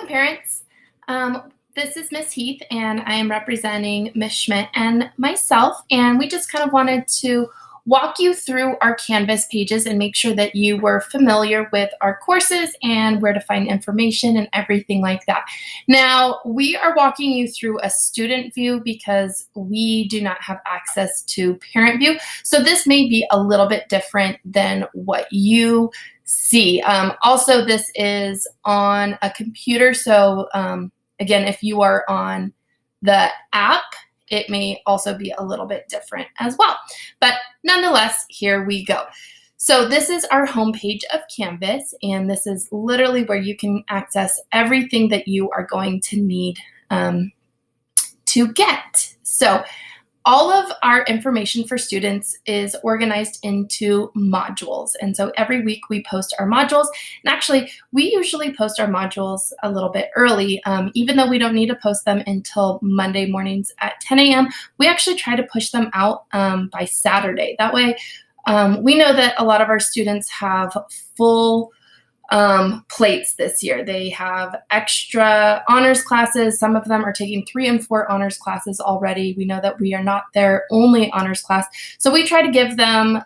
parents. This is Miss Heath, and I am representing Miss Schmidt and myself, and we just kind of wanted to walk you through our Canvas pages and make sure that you were familiar with our courses and where to find information and everything like that. Now, we are walking you through a student view because we do not have access to parent view, so this may be a little bit different than what you see. Also, this is on a computer, so again, if you are on the app, it may also be a little bit different as well. But nonetheless, here we go. So this is our homepage of Canvas, and this is literally where you can access everything that you are going to need to get. So all of our information for students is organized into modules. And so every week we post our modules. And actually, we usually post our modules a little bit early. Even though we don't need to post them until Monday mornings at 10 a.m., we actually try to push them out by Saturday. That way, we know that a lot of our students have full plates this year. They have extra honors classes. Some of them are taking 3 and 4 honors classes already. We know that we are not their only honors class. So we try to give them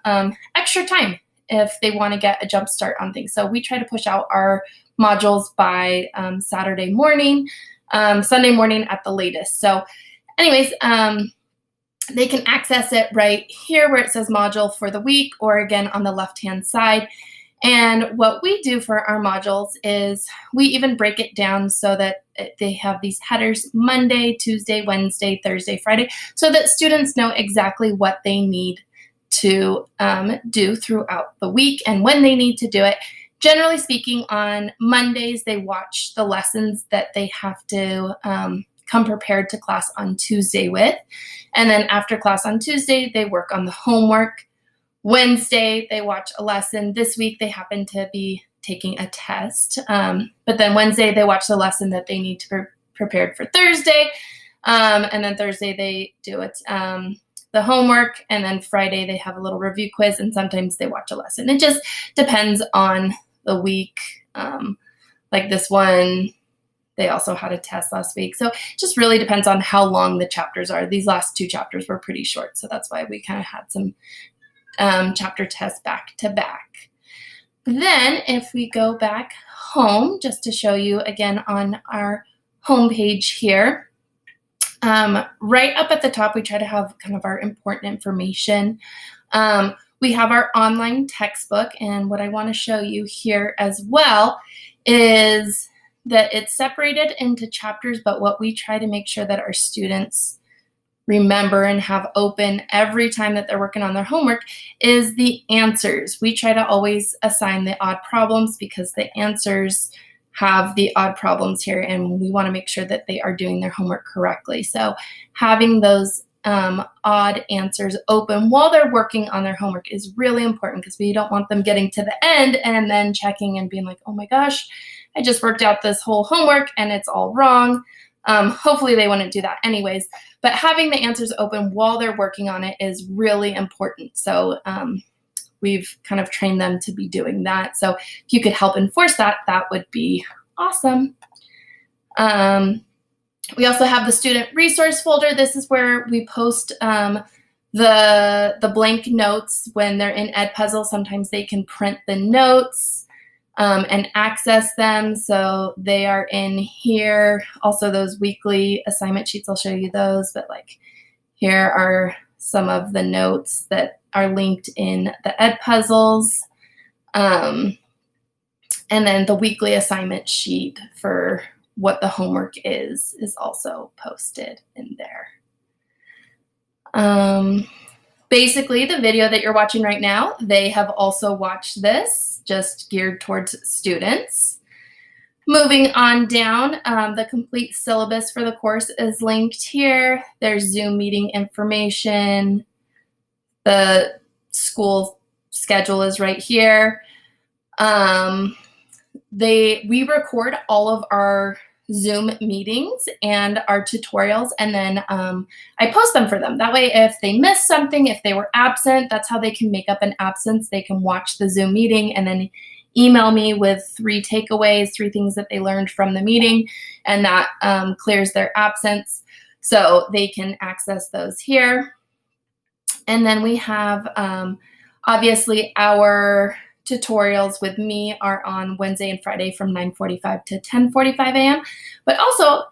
extra time if they want to get a jump start on things. So we try to push out our modules by Saturday morning, Sunday morning at the latest. So anyways, they can access it right here where it says module for the week, or again on the left-hand side. And what we do for our modules is we even break it down so that they have these headers Monday, Tuesday, Wednesday, Thursday, Friday, so that students know exactly what they need to do throughout the week and when they need to do it. Generally speaking, on Mondays, they watch the lessons that they have to come prepared to class on Tuesday with. And then after class on Tuesday, they work on the homework. Wednesday, they watch a lesson. This week, they happen to be taking a test. But then Wednesday, they watch the lesson that they need to be prepared for Thursday. And then Thursday, they do it, the homework. And then Friday, they have a little review quiz. And sometimes they watch a lesson. It just depends on the week. Like this one, they also had a test last week. So it just really depends on how long the chapters are. These last 2 chapters were pretty short. So that's why we kind of had some chapter tests back to back. Then if we go back home, just to show you again on our home page here, right up at the top, we try to have kind of our important information. We have our online textbook, and what I want to show you here as well is that it's separated into chapters, but what we try to make sure that our students remember and have open every time that they're working on their homework is the answers. We try to always assign the odd problems because the answers have the odd problems here, and we want to make sure that they are doing their homework correctly. So having those odd answers open while they're working on their homework is really important, because we don't want them getting to the end and then checking and being like, oh my gosh, I just worked out this whole homework and it's all wrong. Hopefully they wouldn't do that anyways, but having the answers open while they're working on it is really important. So we've kind of trained them to be doing that. So if you could help enforce that, that would be awesome. We also have the student resource folder. This is where we post the blank notes when they're in Edpuzzle. Sometimes they can print the notes and access them. So they are in here. Also those weekly assignment sheets, I'll show you those, but like here are some of the notes that are linked in the Edpuzzles. And then the weekly assignment sheet for what the homework is also posted in there. Basically, the video that you're watching right now, they have also watched this, just geared towards students. Moving on down, the complete syllabus for the course is linked here. There's Zoom meeting information. The school schedule is right here. We record all of our Zoom meetings and our tutorials, and then I post them for them. That way, if they missed something, if they were absent, that's how they can make up an absence. They can watch the Zoom meeting and then email me with 3 takeaways, 3 things that they learned from the meeting, and that clears their absence. So they can access those here. And then we have, obviously, our tutorials with me are on Wednesday and Friday from 9:45 to 10:45 a.m. But also,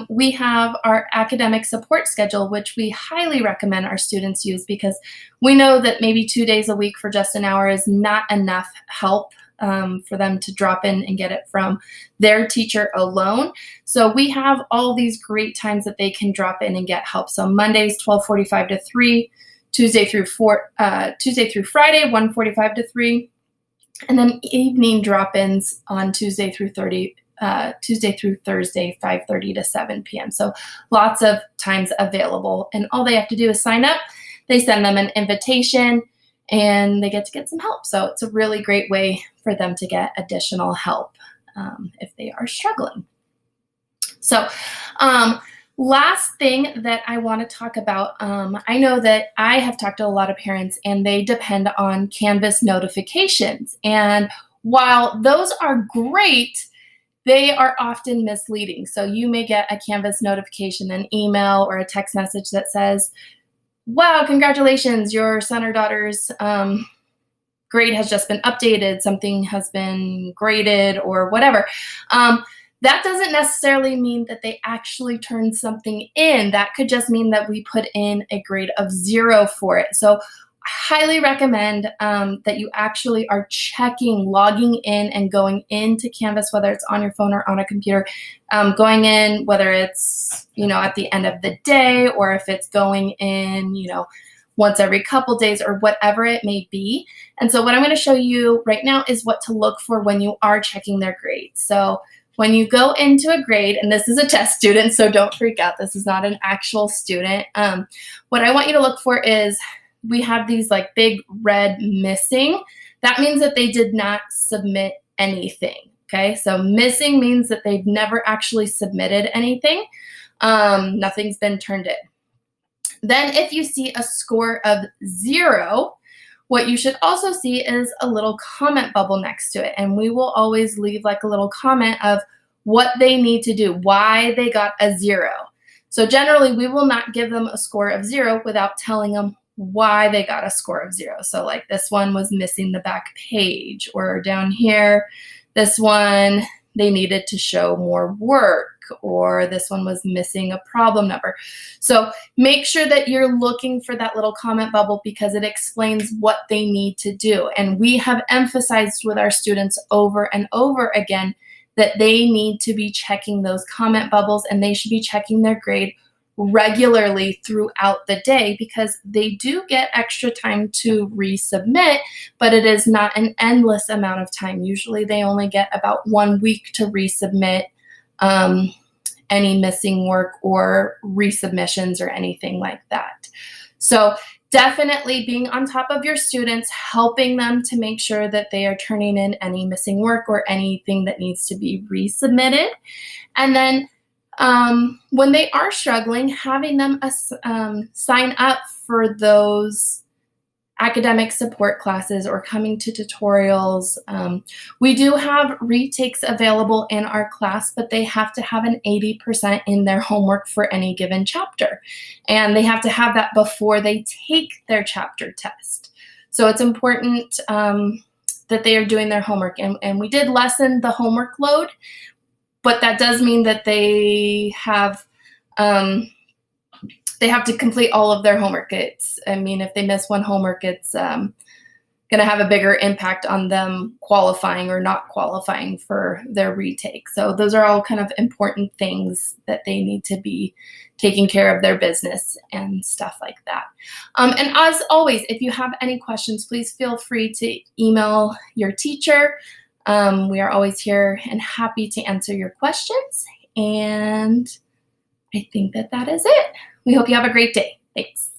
we have our academic support schedule, which we highly recommend our students use because we know that maybe 2 days a week for just an hour is not enough help for them to drop in and get it from their teacher alone. So we have all these great times that they can drop in and get help. So Mondays, 12:45 to 3, Tuesday through Friday, 1:45 to 3, and then evening drop-ins on Tuesday through Thursday, 5:30 to 7 p.m. So lots of times available, and all they have to do is sign up. They send them an invitation, and they get to get some help. So it's a really great way for them to get additional help if they are struggling. So last thing that I want to talk about, I know that I have talked to a lot of parents and they depend on Canvas notifications. And while those are great, they are often misleading. So you may get a Canvas notification, an email, or a text message that says, wow, congratulations, your son or daughter's grade has just been updated, something has been graded, or whatever. That doesn't necessarily mean that they actually turned something in. That could just mean that we put in a grade of 0 for it. So I highly recommend that you actually are checking, logging in and going into Canvas, whether it's on your phone or on a computer, going in, whether it's, at the end of the day, or if it's going in, once every couple days, or whatever it may be. And so what I'm going to show you right now is what to look for when you are checking their grades. So when you go into a grade, and this is a test student, so don't freak out. This is not an actual student. What I want you to look for is we have these like big red missing. That means that they did not submit anything. Okay, so missing means that they've never actually submitted anything. Nothing's been turned in. Then if you see a score of 0, what you should also see is a little comment bubble next to it. And we will always leave like a little comment of what they need to do, why they got a 0. So generally, we will not give them a score of 0 without telling them why they got a score of 0. So like this one was missing the back page, or down here, this one, they needed to show more work, or this one was missing a problem number. So make sure that you're looking for that little comment bubble because it explains what they need to do. And we have emphasized with our students over and over again that they need to be checking those comment bubbles, and they should be checking their grade regularly throughout the day because they do get extra time to resubmit, but it is not an endless amount of time. Usually they only get about 1 week to resubmit any missing work or resubmissions or anything like that. So definitely being on top of your students, helping them to make sure that they are turning in any missing work or anything that needs to be resubmitted. And then when they are struggling, having them sign up for those academic support classes or coming to tutorials. We do have retakes available in our class, but they have to have an 80% in their homework for any given chapter. And they have to have that before they take their chapter test. So it's important that they are doing their homework. And we did lessen the homework load, but that does mean that they have to complete all of their homework. If they miss one homework, it's going to have a bigger impact on them qualifying or not qualifying for their retake. So those are all kind of important things that they need to be taking care of their business and stuff like that. And as always, if you have any questions, please feel free to email your teacher. We are always here and happy to answer your questions. And I think that is it. We hope you have a great day. Thanks.